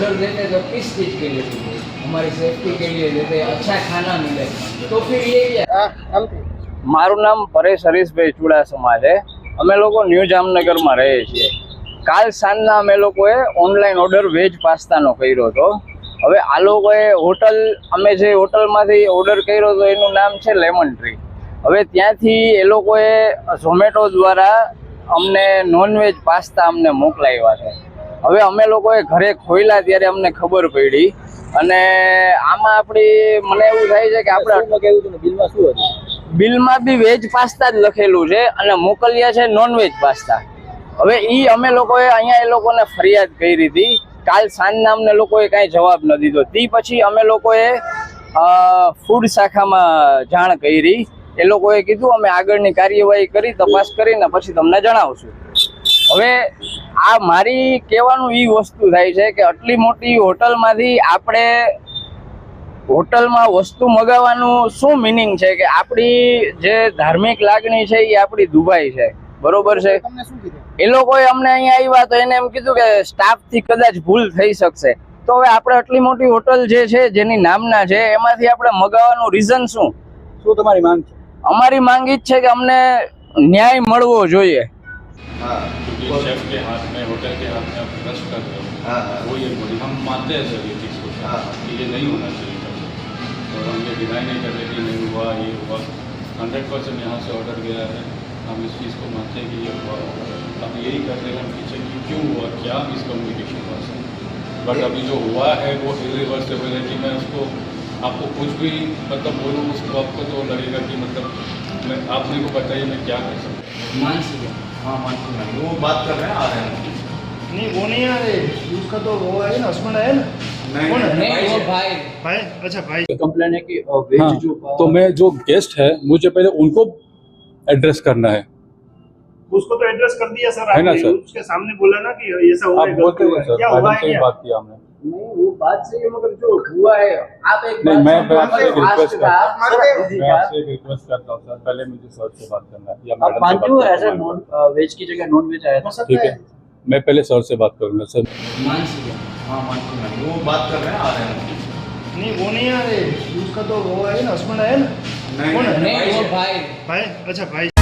Order देते तो किस चीज़ के लिए देते? हमारी सेफ्टी के लिए देते, अच्छा खाना मिले, तो फिर ये क्या? મારું નામ પરેશ હરીશભાઈ ચુડાસમા છે. અમે લોકો ન્યૂ જામનગરમાં રહીએ છીએ. કાલ સાંજના અમે લોકોએ ઓનલાઈન ઓર્ડર વેજ પાસ્તાનો કર્યો હતો. હવે આ લોકોએ અમે જે હોટલમાંથી ઓર્ડર કર્યો હતો એનું નામ છે લેમન ટ્રી. હવે ત્યાંથી એ લોકોએ ઝોમેટો દ્વારા અમને નોનવેજ પાસ્તા અમને મોકલાવ્યા છે. હવે અમે લોકોએ ઘરે ખોલ્યા ત્યારે અમને ખબર પડી અને આમાં મને એવું થાય છે કે આપણે કેવું હતું બિલમાં શું હતું? બિલમાં બી વેજ પાસ્તા જ લખેલું છે અને મોકલ્યા છે નોનવેજ પાસ્તા. હવે અમે લોકોએ અહીંયા એ લોકોને ફરિયાદ કરી હતી. કાલ સાંજના અમને લોકોએ કાંઈ જવાબ ન દીધો. તે પછી અમે લોકોએ ફૂડ શાખામાં જાણ કરી. એ લોકોએ કીધું અમે આગળની કાર્યવાહી કરી, તપાસ કરીને પછી તમને જણાવશું. હવે આ મારી કહેવાનું એ વસ્તુ થાય છે કે આટલી મોટી હોટલમાંથી આપણે હોટલમાં વસ્તુ મગાવવાનું શું મિનિંગ છે કે આપણી જે ધાર્મિક લાગણી છે એ આપણી દુભાઈ છે, બરોબર છે? એ લોકોએ અમને અહીંયા આવ્યા તો એને એમ કીધું કે સ્ટાફથી કદાચ ભૂલ થઈ શકશે. તો હવે આપણે આટલી મોટી હોટલ જે છે જેની નામના છે એમાંથી આપણે મગાવવાનું રીઝન શું તમારી માંગ છે? અમારી માંગ જ છે કે અમને ન્યાય મળવો જોઈએ. शेफ के हाथ में, होटल के हाथ में आप ट्रस्ट कर रहे हो, वो ये बोली हम मानते हैं सर ये चीज़ को कि ये नहीं होना चाहिए था, और हम ये डिनाई नहीं कर रहे कि नहीं हुआ, ये हुआ. 100% यहाँ से ऑर्डर गया है, हम इस चीज़ को मानते हैं कि ये हुआ. हम यही कर रहे हैं हम पीछे कि क्यों हुआ, क्या मिसकम्युनिकेशन हुआ सर. बट अभी जो हुआ है वो इरिवर्सिबल है. कि मैं उसको आपको कुछ भी बोलूँ उसको आपको तो लगेगा कि आप मेरे को बताइए मैं क्या कर सकता हूँ. मान सकते? हाँ मानसून है, वो बात कर रहे हैं, आ रहे हैं. नहीं वो नहीं आ रहे, उसका तो वो है ना, हस्बैंड है ना. कौन है? नहीं, वो भाई. भाई, अच्छा भाई. कंप्लेन है कि वेज हाँ, जो तो मैं जो गेस्ट है मुझे पहले उनको एड्रेस करना है. उसको तो एड्रेस कर दिया सर है ना आपने, सर? उसके सामने बोला ना कि ऐसा हुआ आप है, बोलते गलती हुए हुआ है. सर, क्या हुआ मैडम है से ही क्या? बात किया हमने. नहीं, वो बात सही है मगर जो हुआ है आप एक नहीं, बात मैं समझो, आपसे एक आज रिक्वेस्ट का करता आप दीदी मैं का- आपसे एक रिक्वेस्ट करता हूँ सर, पहले मुझे सर से बात करना है या आप मैडम से मानते हो बात ऐसा करना नॉन है. वेज की जगह नॉन वेज आया था? ठीक है, मैं पहले सर से बात करूँगा सर. मान सकते? हाँ मानसून है, वो बात कर रहे हैं, आ रहे हैं. नहीं वो नहीं आ रहे, उसका तो वो है ना, हस्बैंड है ना. कौन है? नहीं, वो भाई. भाई, अच्छा भाई.